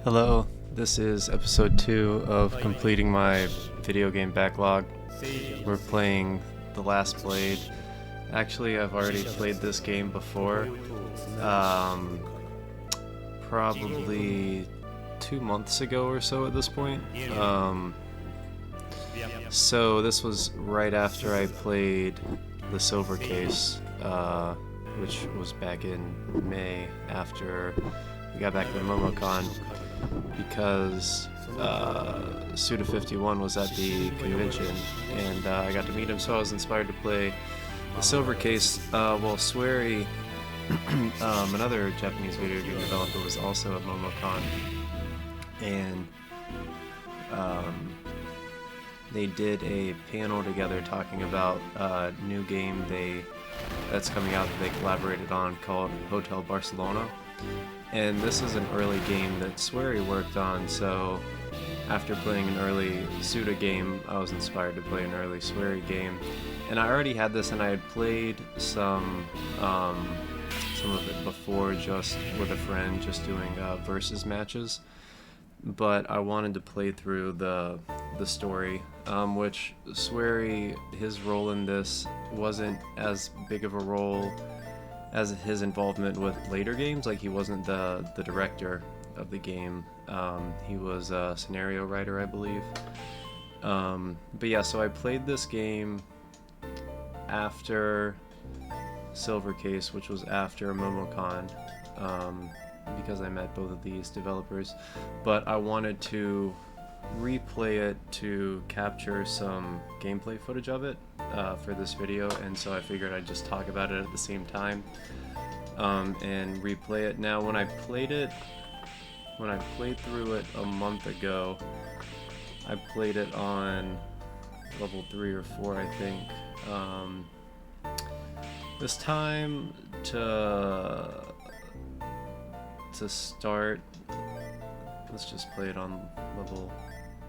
Hello, this is episode 2 of completing my video game backlog. We're playing The Last Blade. Actually, I've already played this game before, probably 2 months ago or so at this point. So this was right after I played the Silver Case, which was back in May after we got back to MomoCon, because Suda51 was at the convention and I got to meet him, so I was inspired to play the Silver Case. Well, Swery, another Japanese video game developer, was also at MomoCon, and they did a panel together talking about a new game that's coming out that they collaborated on called Hotel Barcelona. And this is an early game that Swery worked on, so after playing an early Suda game, I was inspired to play an early Swery game. And I already had this, and I had played some of it before, just with a friend, just doing versus matches. But I wanted to play through the story, which Swery, his role in this wasn't as big of a role as his involvement with later games. Like, he wasn't the director of the game. He was a scenario writer, I believe. But yeah, so I played this game after Silver Case, which was after MomoCon, because I met both of these developers. But I wanted to replay it to capture some gameplay footage of it for this video, and so I figured I'd just talk about it at the same time and replay it. Now, when I played through it a month ago, I played it on level 3 or 4, I think. This time to start, let's just play it on level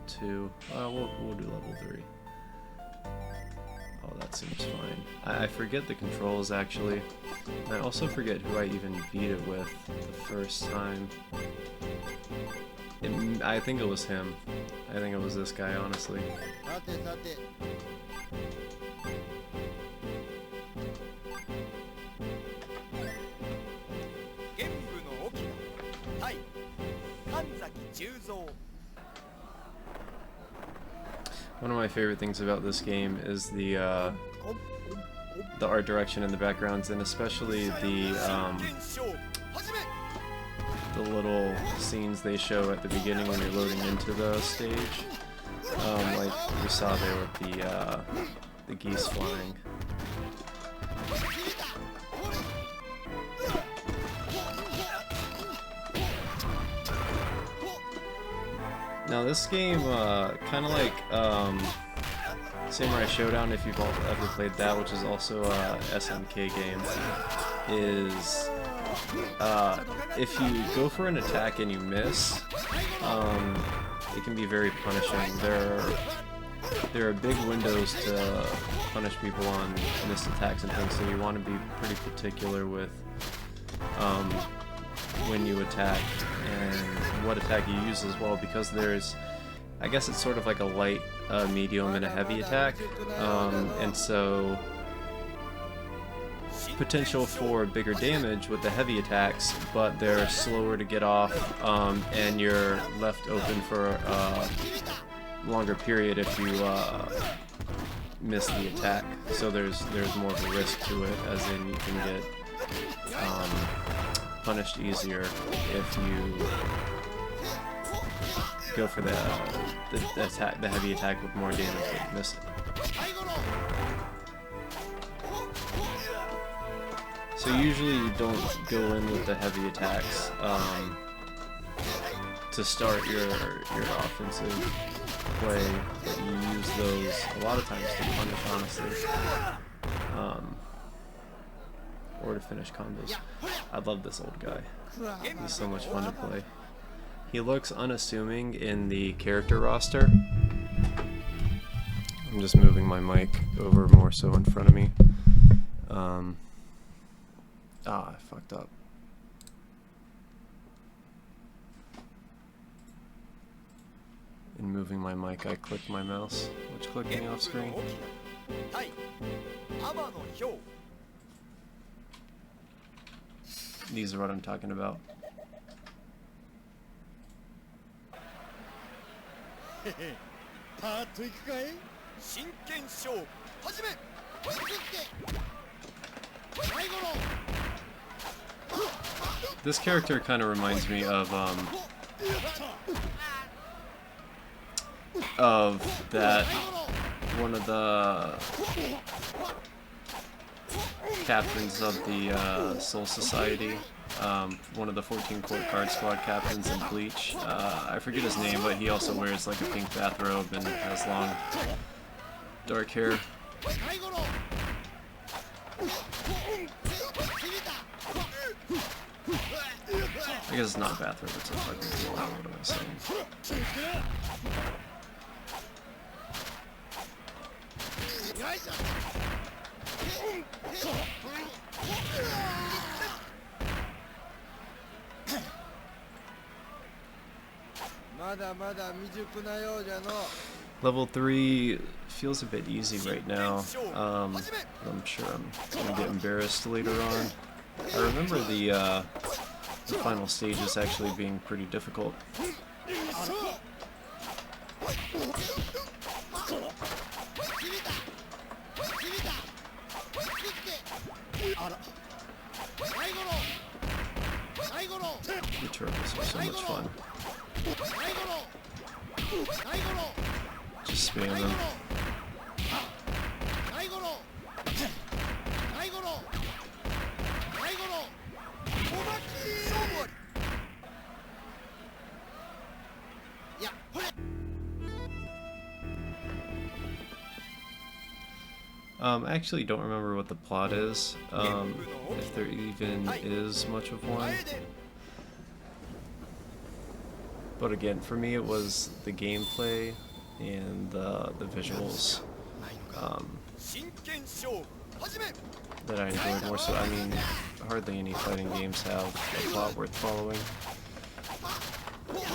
2. We'll do level 3. Oh, that seems fine. I forget the controls, actually. And I also forget who I even beat it with the first time. I think it was him. I think it was this guy, honestly. One of my favorite things about this game is the art direction and the backgrounds, and especially the little scenes they show at the beginning when you're loading into the stage. Like you saw there with the geese flying. Now this game, kind of like Samurai Showdown, if you've ever played that, which is also a SNK game, is if you go for an attack and you miss, it can be very punishing. There are big windows to punish people on missed attacks and things, so you want to be pretty particular with when you attack and what attack you use as well, because there's, I guess it's sort of like a light, medium, and a heavy attack, and so potential for bigger damage with the heavy attacks, but they're slower to get off, and you're left open for a longer period if you miss the attack. So there's more of a risk to it, as in you can get punished easier if you go for the heavy attack with more damage but you miss it. So usually you don't go in with the heavy attacks to start your offensive play, but you use those a lot of times to punish, honestly, or to finish combos. I love this old guy. He's so much fun to play. He looks unassuming in the character roster. I'm just moving my mic over more so in front of me. I fucked up. and moving my mic, I clicked my mouse, which clicked me off screen. These are what I'm talking about. This character kind of reminds me of that one of the captains of the Soul Society, one of the 14 Court Card Squad captains in Bleach. I forget his name, but he also wears like a pink bathrobe and has long dark hair. I guess it's not a bathrobe, it's a fucking what am I saying? Level 3 feels a bit easy right now. I'm sure I'm gonna get embarrassed later on. I remember the final stages actually being pretty difficult. The turtles are so much fun. Just spam them. I actually don't remember what the plot is, if there even is much of one. But again, for me it was the gameplay and the visuals that I enjoyed more so. I mean, hardly any fighting games have a plot worth following.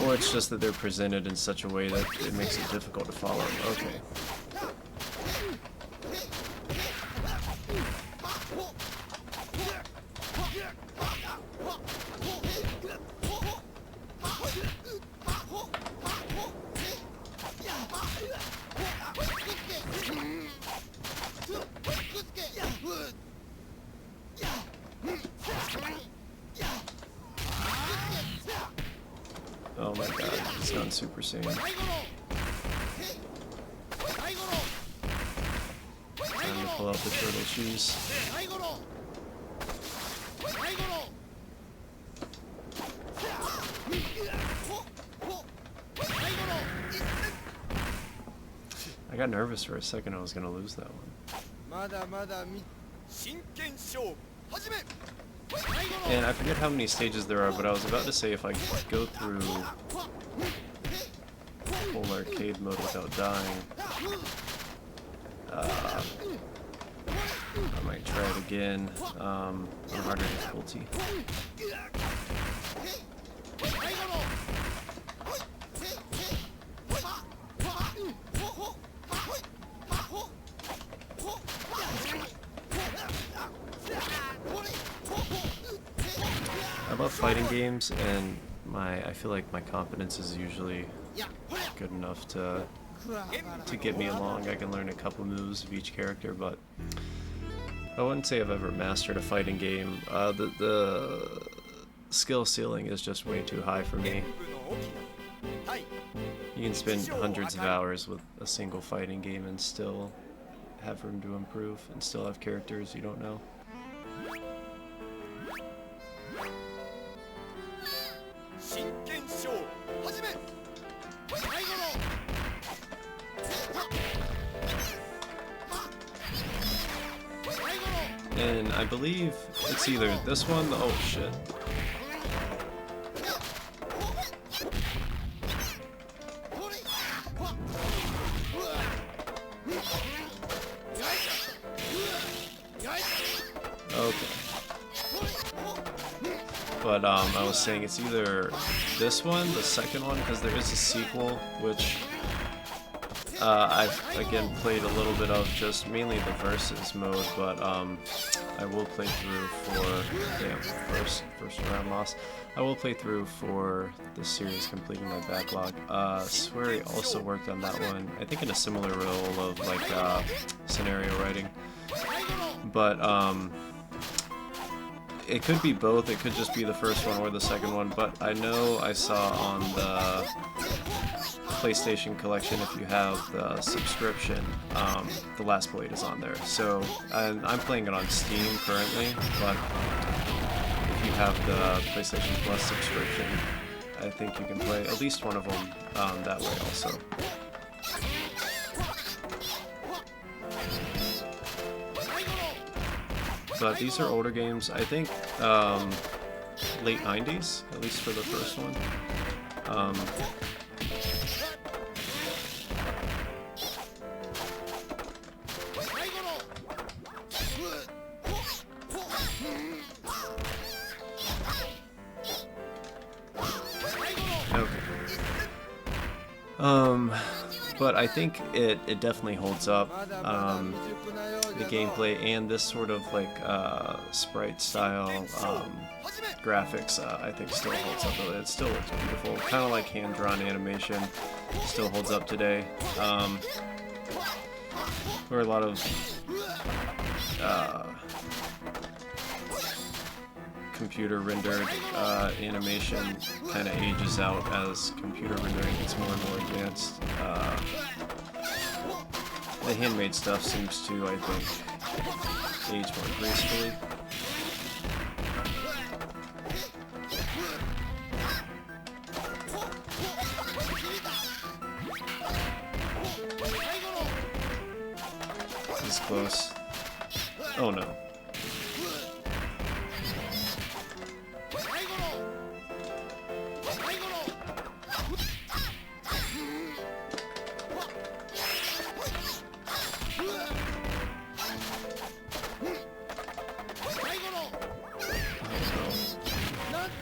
Or it's just that they're presented in such a way that it makes it difficult to follow. Okay. Oh my god, it's gone Super Saiyan. Time to pull out the turtle shoes. I got nervous for a second I was gonna lose that one. And I forget how many stages there are, but I was about to say if I go through full arcade mode without dying, I might try it again on harder difficulty. I love fighting games, and I feel like my competence is usually good enough to get me along. I can learn a couple moves of each character, but I wouldn't say I've ever mastered a fighting game. The skill ceiling is just way too high for me. You can spend hundreds of hours with a single fighting game and still have room to improve, and still have characters you don't know. And I believe it's either this one, oh shit. Okay. But I was saying it's either this one, the second one, because there is a sequel, which I've again played a little bit of just mainly the versus mode, but I will play through for first round loss. I will play through for this series, completing my backlog. Swery also worked on that one, I think in a similar role of like scenario writing, but it could be both. It could just be the first one or the second one, but I know I saw on the PlayStation Collection, if you have the subscription, The Last Blade is on there. So I'm playing it on Steam currently, but if you have the PlayStation Plus subscription, I think you can play at least one of them that way also. But these are older games, I think late 90s, at least for the first one. But I think it definitely holds up. The gameplay and this sort of like sprite style graphics, I think still holds up. It still looks beautiful, kind of like hand-drawn animation. Still holds up today. Where a lot of computer rendered animation kind of ages out as computer rendering gets more and more advanced. The handmade stuff seems to, I think, age more gracefully. This is close. Oh no.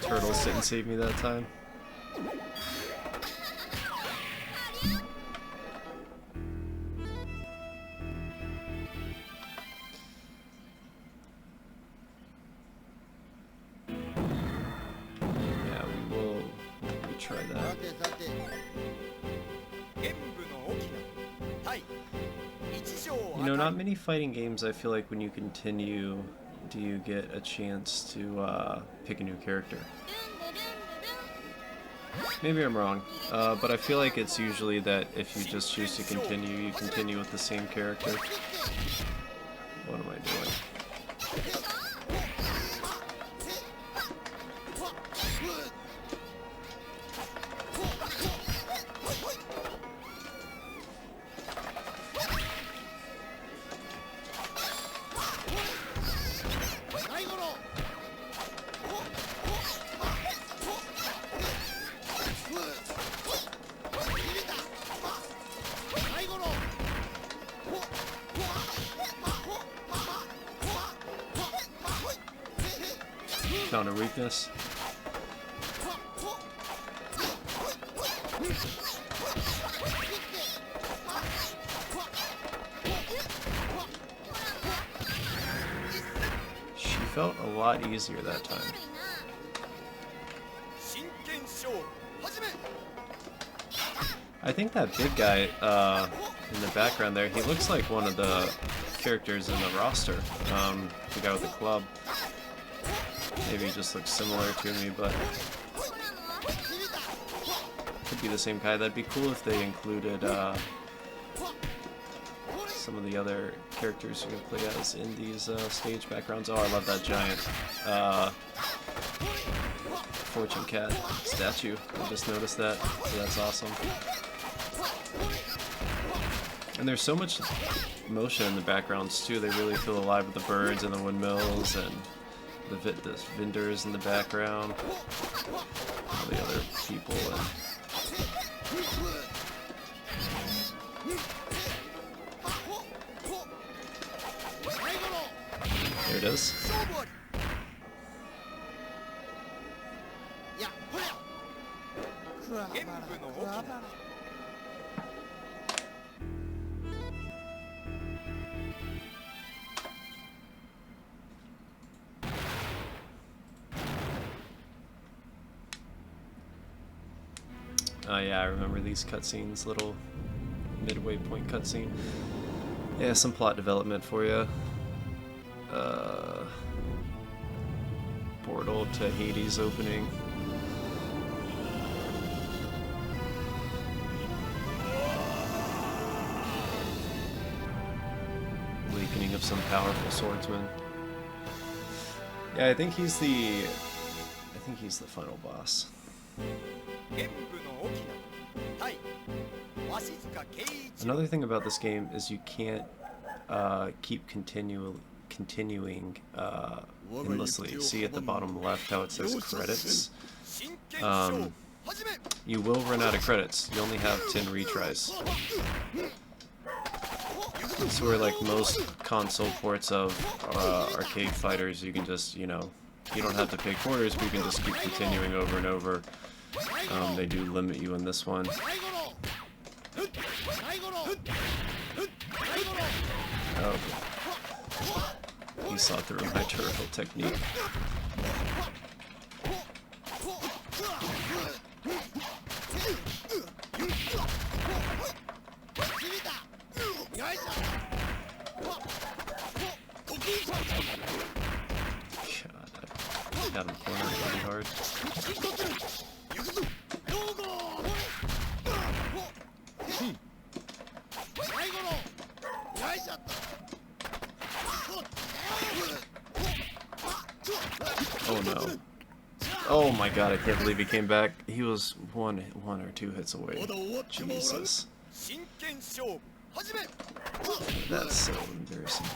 Turtles didn't save me that time. Yeah, we'll try that. You know, not many fighting games I feel like when you continue do you get a chance to pick a new character. Maybe I'm wrong, but I feel like it's usually that if you just choose to continue, you continue with the same character. What am I doing? Found a weakness. She felt a lot easier that time. I think that big guy in the background there, he looks like one of the characters in the roster. The guy with the club. Maybe he just looks similar to me, but could be the same guy. That'd be cool if they included some of the other characters you can play as in these stage backgrounds. Oh, I love that giant fortune cat statue. I just noticed that, so that's awesome. And there's so much motion in the backgrounds too. They really feel alive with the birds and the windmills and the vendors in the background, all the other people. And there it is. Oh yeah, I remember these cutscenes, little midway point cutscene. Yeah, some plot development for you. Portal to Hades opening. Awakening of some powerful swordsman. Yeah, I think he's the final boss. Another thing about this game is you can't keep continuing endlessly. See at the bottom left how it says credits? You will run out of credits. You only have 10 retries. It's where, like most console ports of arcade fighters, you can just, you know, you don't have to pay quarters, but you can just keep continuing over and over. They do limit you in this one. Oh, he saw through my turtle technique. God, I got him cornered pretty hard. Oh no. Oh my god, I can't believe he came back. He was one or two hits away. Jesus. That's so embarrassing.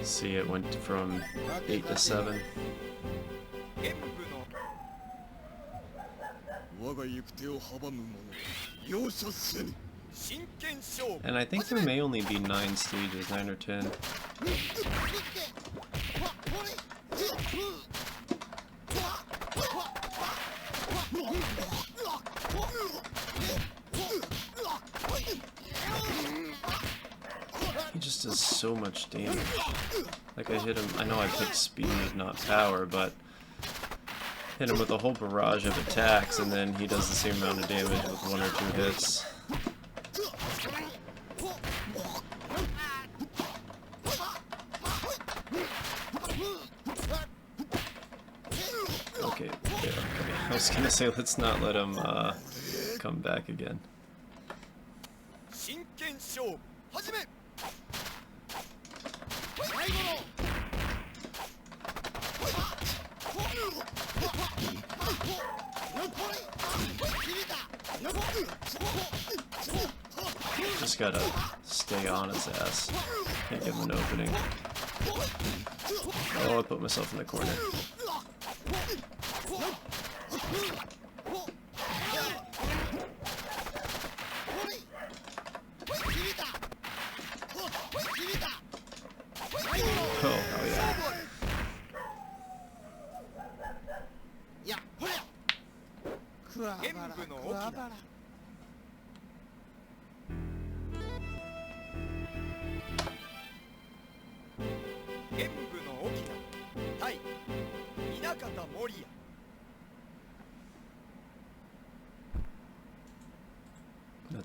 See, it went from 8 to 7. And I think there may only be 9 stages, 9 or 10. He just does so much damage. Like, I hit him, I know I picked speed, not power, but hit him with a whole barrage of attacks, and then he does the same amount of damage with 1 or 2 hits. Okay, yeah, okay. I was gonna say, let's not let him come back again. Just gotta stay on his ass. Can't give him an opening. Oh, I put myself in the corner. Oh yeah.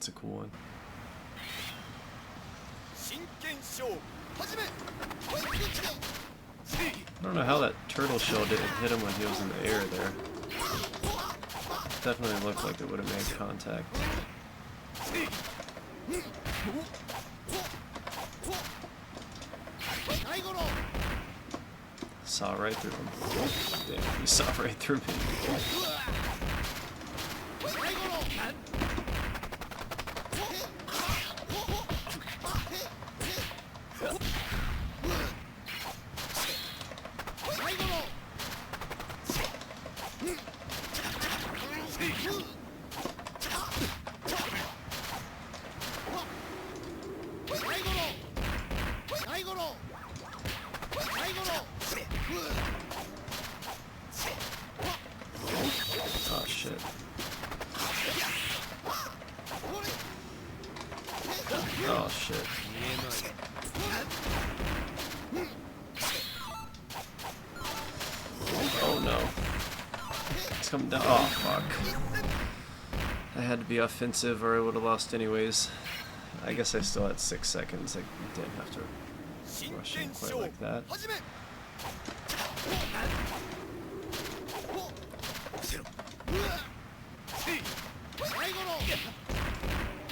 That's a cool one. I don't know how that turtle shell didn't hit him when he was in the air there. Definitely looked like it would have made contact. Saw right through him. Damn, he saw right through me. Oh shit. Oh shit. Oh no. It's coming down. Oh fuck. I had to be offensive or I would have lost anyways. I guess I still had 6 seconds. I didn't have to rush in quite like that.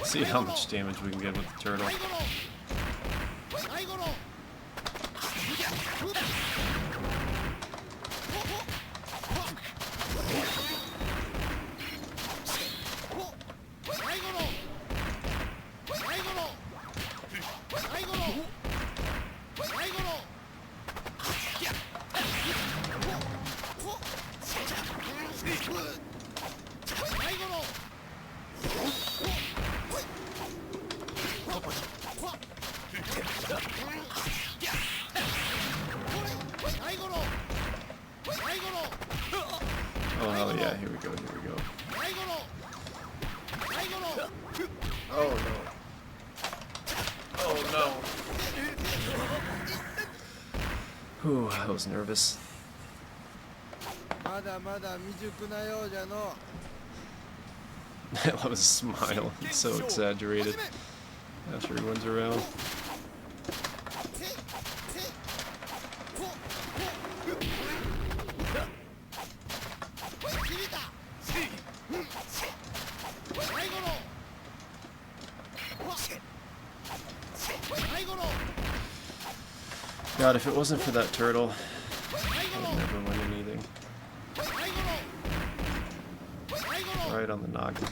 See how much damage we can get with the turtle. Oh hell yeah, here we go, here we go. Oh no. Oh no. Whew, I was nervous. I love his smile, it's so exaggerated after he runs around. God, if it wasn't for that turtle, I would never win anything. Right on the noggin.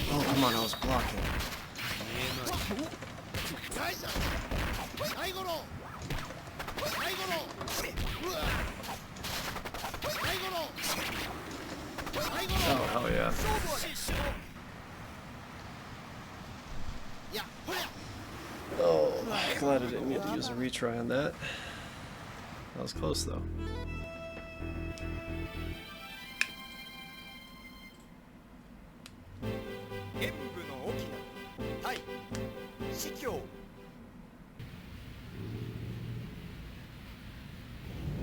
Oh, come on, I was blocking. Oh, hell yeah. Oh, glad I didn't get to use a retry on that. That was close though.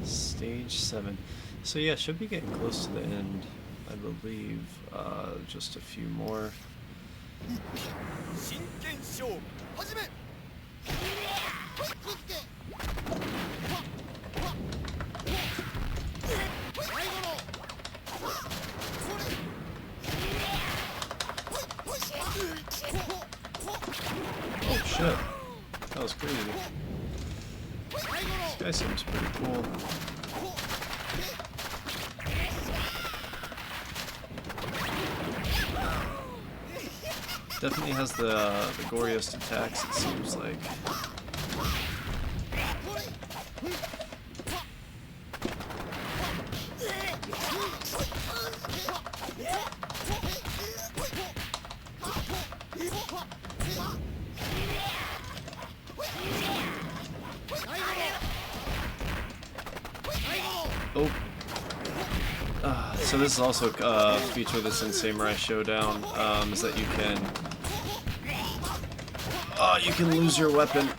Stage 7. So yeah, should be getting close to the end, I believe. Just a few more. Oh shit, that was crazy. This guy seems pretty cool. Definitely has the goriest attacks, it seems like. Oh, So this is also a feature that's in Samurai Showdown, is that you can lose your weapon.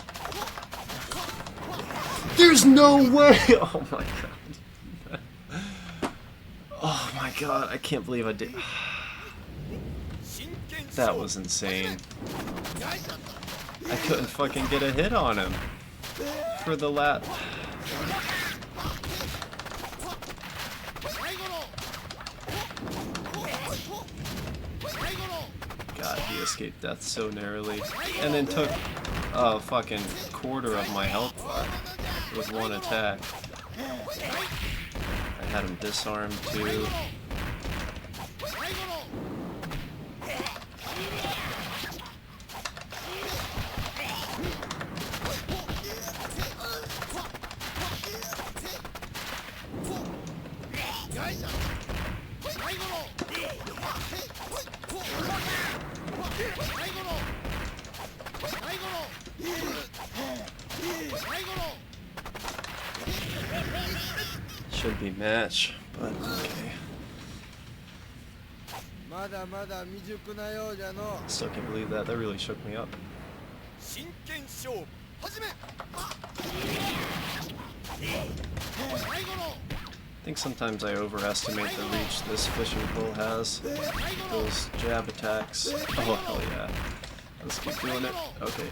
There's no way! Oh my god. Oh my god, I can't believe I did. That was insane. I couldn't fucking get a hit on him for the lap. God, he escaped death so narrowly. And then took a fucking quarter of my health bar with one attack. I had him disarmed too. Should be match, but okay. Still can't believe that. That really shook me up. I think sometimes I overestimate the reach this fishing pole has. Those jab attacks. Oh, hell yeah. Let's keep doing it. Okay.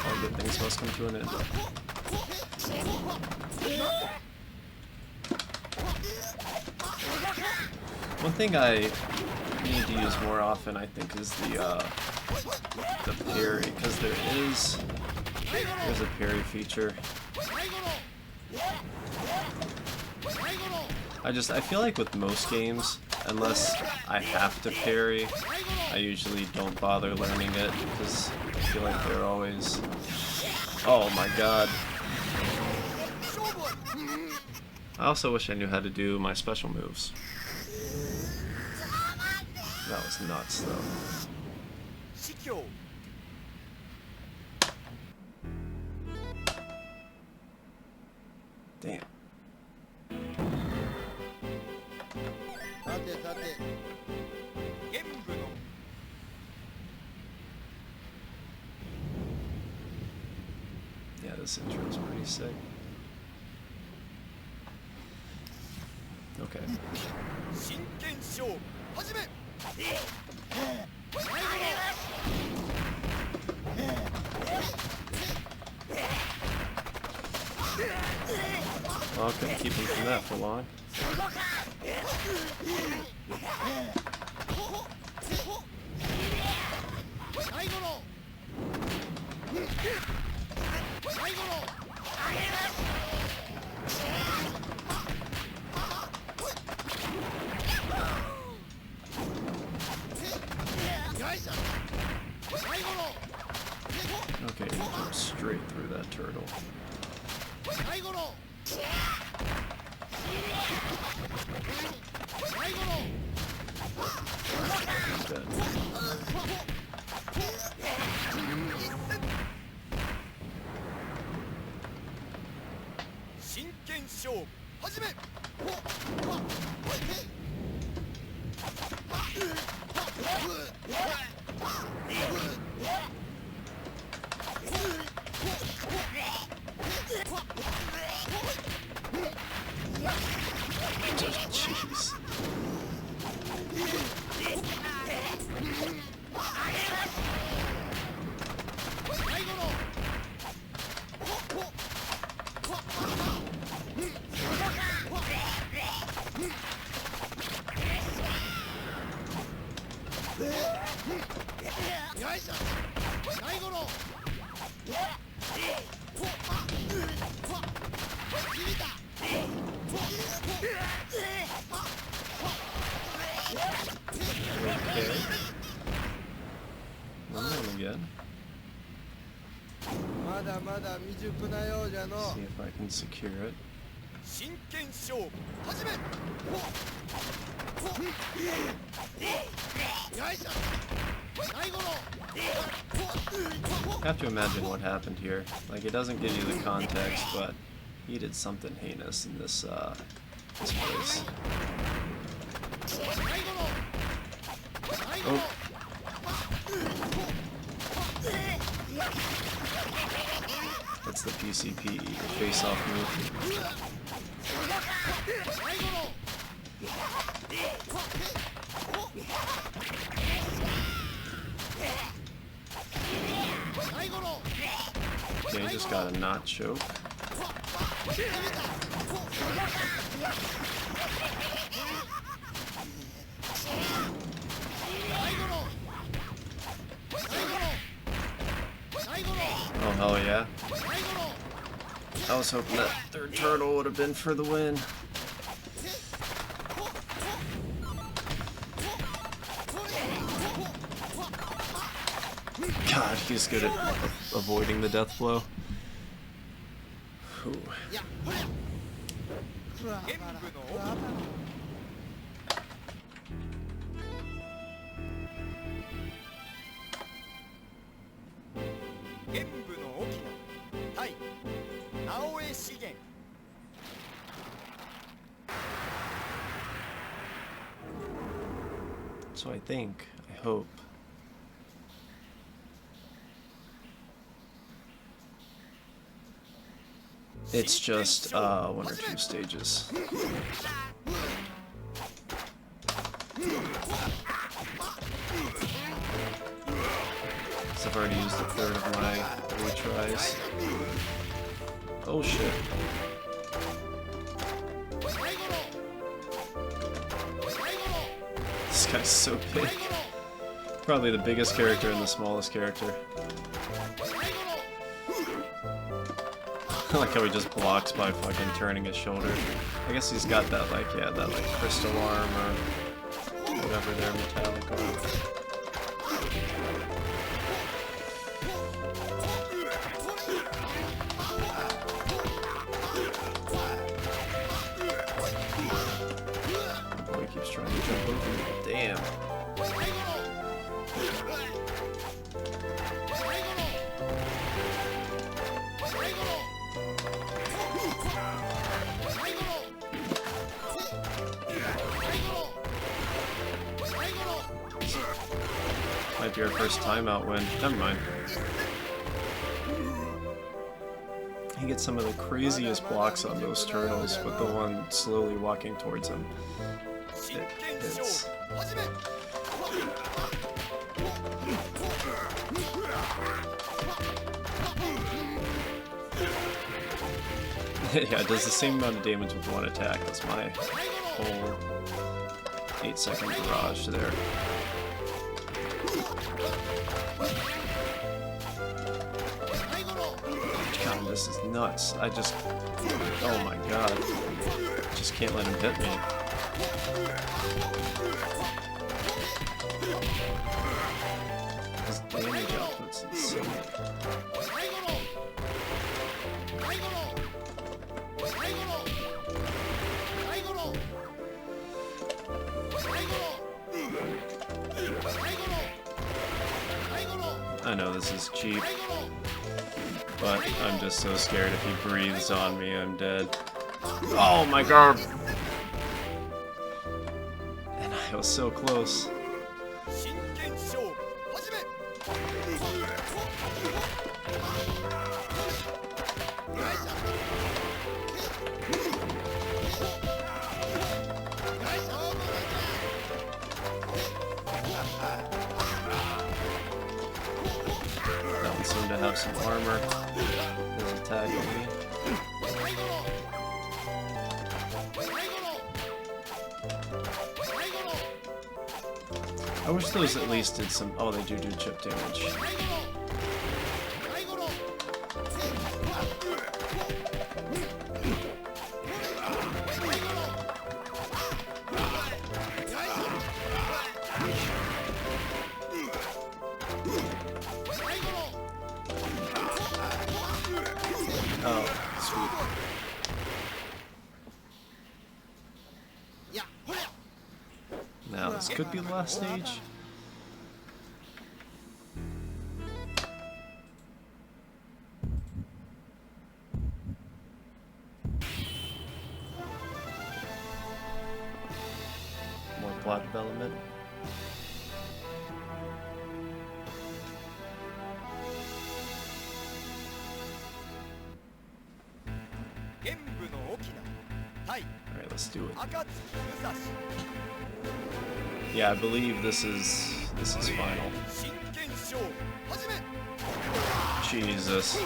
All good things must come to an end. One thing I need to use more often, I think, is the parry, because there's a parry feature. I feel like with most games, unless I have to parry, I usually don't bother learning it, because I feel like they're always... Oh my god. I also wish I knew how to do my special moves. That was nuts, though. Damn. Yeah, this intro is pretty sick. Okay. Well, I couldn't keep him from that for long. Okay, go straight through that turtle. He's dead. Jeez. Okay. One more again. See if I can secure it. I have to imagine what happened here. Like, it doesn't give you the context, but he did something heinous in this this place. Oh. That's the PCP, the face-off move. Okay, just got a not choke. Oh, hell yeah. I was hoping that third turtle would have been for the win. God, he's good at avoiding the death blow. Ooh. So I think, I hope, it's just 1 or 2 stages. So I've already used a third of my retries. Oh shit. This guy's so big. Probably the biggest character and the smallest character. I like how he just blocks by fucking turning his shoulder. I guess he's got that like, yeah, that like crystal arm or whatever their metallic arm. Oh boy, he keeps trying to jump over me. Damn. Might be our first timeout win. Never mind. He gets some of the craziest blocks on those turtles with the one slowly walking towards him. It hits. Yeah, it does the same amount of damage with one attack. That's my whole 8-second barrage there. God, this is nuts. I just... Oh my god. Just can't let him hit me. His damage output's insane. I know this is cheap, but I'm just so scared if he breathes on me, I'm dead. Oh my god! And I was so close. Seem to have some armor. His attack on me. I wish those at least did some. Oh, they do chip damage. Oh, sweet. Now, this could be the last stage. Alright, let's do it. Yeah, I believe this is final. Jesus.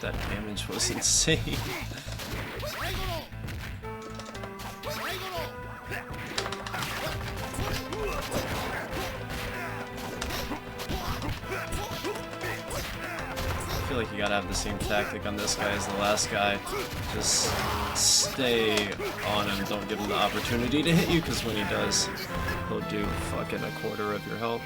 That damage was insane. I feel like you gotta have the same tactic on this guy as the last guy. Just stay on him, don't give him the opportunity to hit you, because when he does, he'll do fucking a quarter of your health.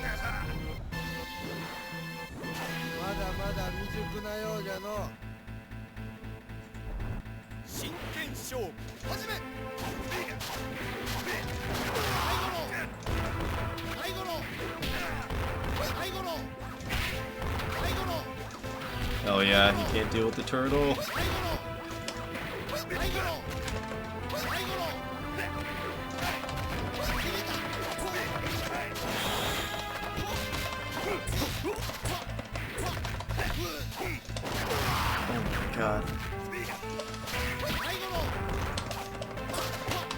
Oh yeah, he can't deal with the turtle. Oh my god.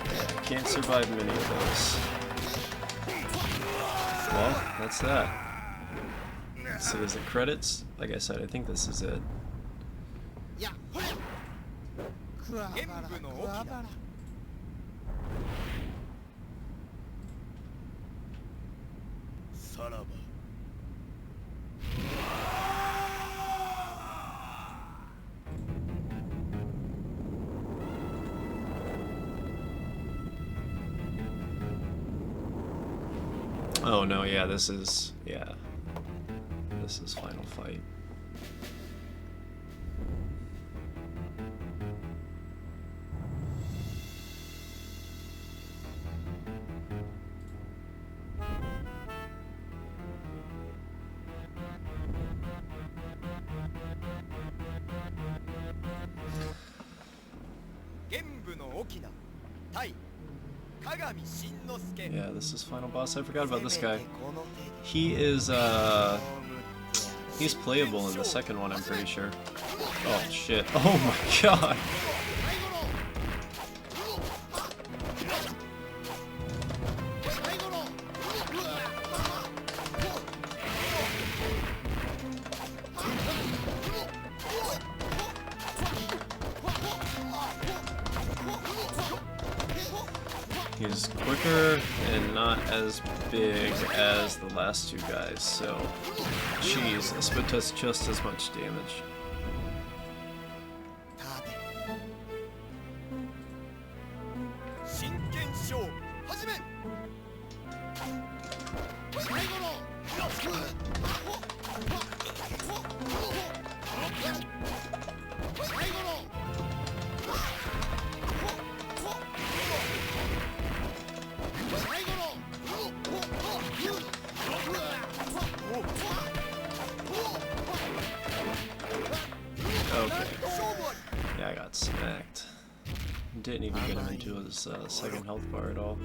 I can't survive many of those. Well, that's that. Let's see, is it credits? Like I said, I think this is it. Oh no, yeah, this is final fight. Yeah, this is final boss. I forgot about this guy. He is he's playable in the second one, I'm pretty sure. Oh shit. Oh my god. He's quicker and not as big as the last two guys, so Jesus, but does just as much damage. Okay. Yeah, I got smacked. Didn't even get him into his second health bar at all.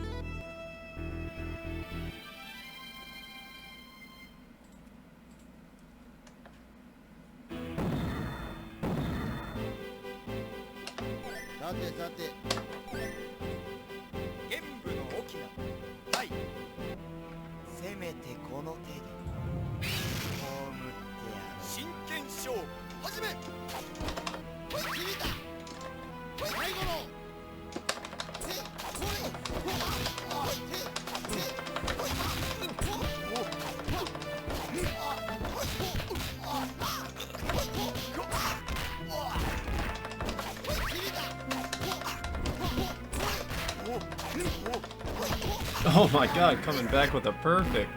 Oh my god, coming back with a perfect.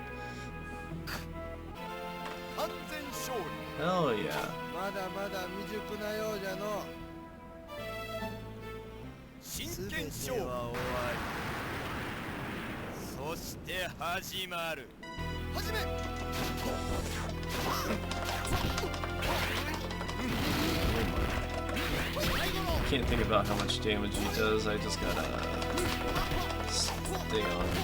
Hell yeah. can't think about how much damage he does. I just gotta stay on him.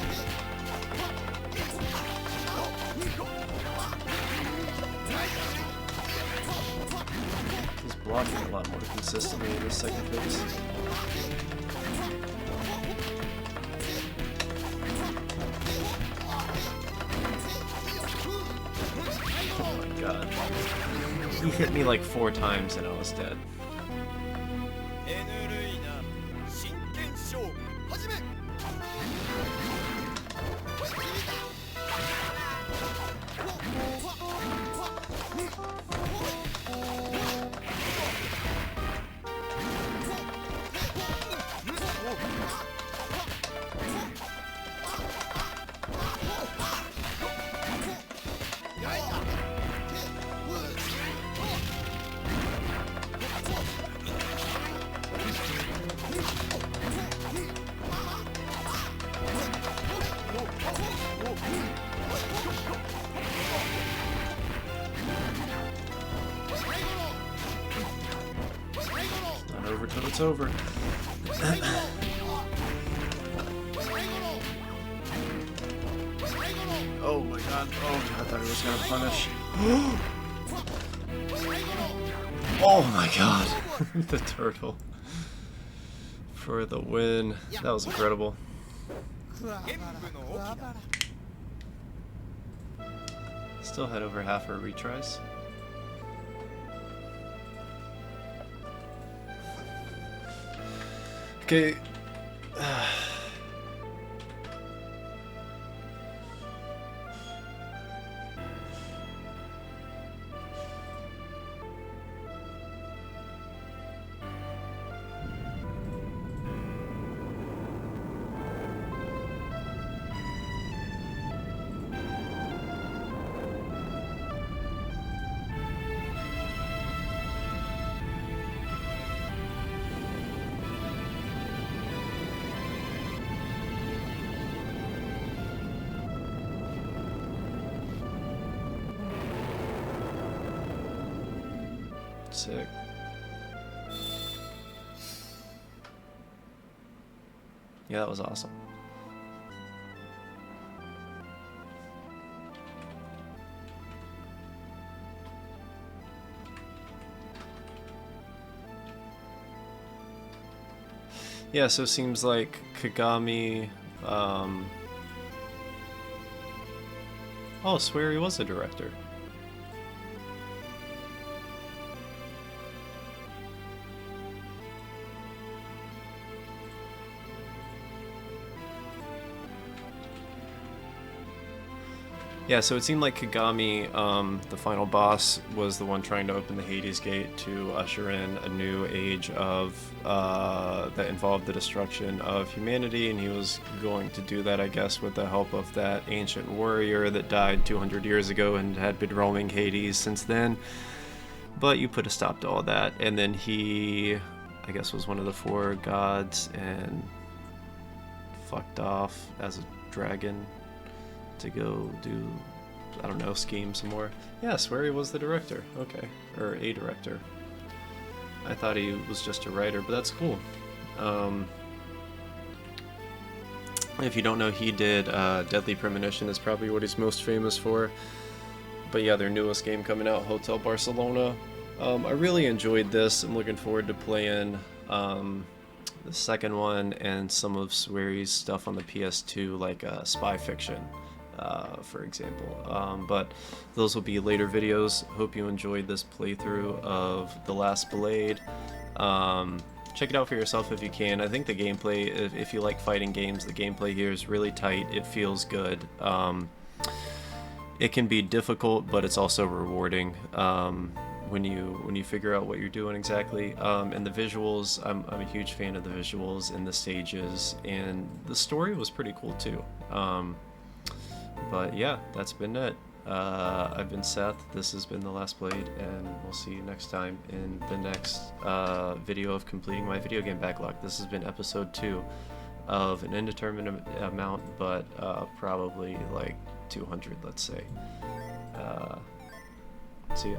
He's blocking a lot more consistently in this second phase. Oh my god. He hit me like 4 times and I was dead. Not over till it's over. Oh my god. Oh, I thought he was gonna punish. Oh my god. The turtle. For the win. That was incredible. Still had over half our retries. Okay. Sick. Yeah, that was awesome. Yeah, so it seems like Kagami, oh, swear he was a director. Yeah, so it seemed like Kagami, the final boss, was the one trying to open the Hades Gate to usher in a new age of that involved the destruction of humanity, and he was going to do that, I guess, with the help of that ancient warrior that died 200 years ago and had been roaming Hades since then. But you put a stop to all that, and then he, I guess, was one of the 4 gods and fucked off as a dragon to go do, I don't know, scheme some more. Yeah, I swear he was the director. Okay. Or a director. I thought he was just a writer, but that's cool. If you don't know, he did Deadly Premonition is probably what he's most famous for. But yeah, their newest game coming out, Hotel Barcelona. I really enjoyed this. I'm looking forward to playing the second one and some of Swery's stuff on the PS2, like Spy Fiction, for example. But those will be later videos. Hope you enjoyed this playthrough of The Last Blade. Check it out for yourself if you can. I think the gameplay, if you like fighting games, the gameplay here is really tight. It feels good. It can be difficult, but it's also rewarding when you figure out what you're doing exactly. And the visuals, I'm a huge fan of the visuals and the stages, and the story was pretty cool too. But yeah, that's been it. I've been Seth, this has been The Last Blade, and we'll see you next time in the next video of completing my video game backlog. This has been episode 2 of an indeterminate amount, but probably like 200, let's say. See ya.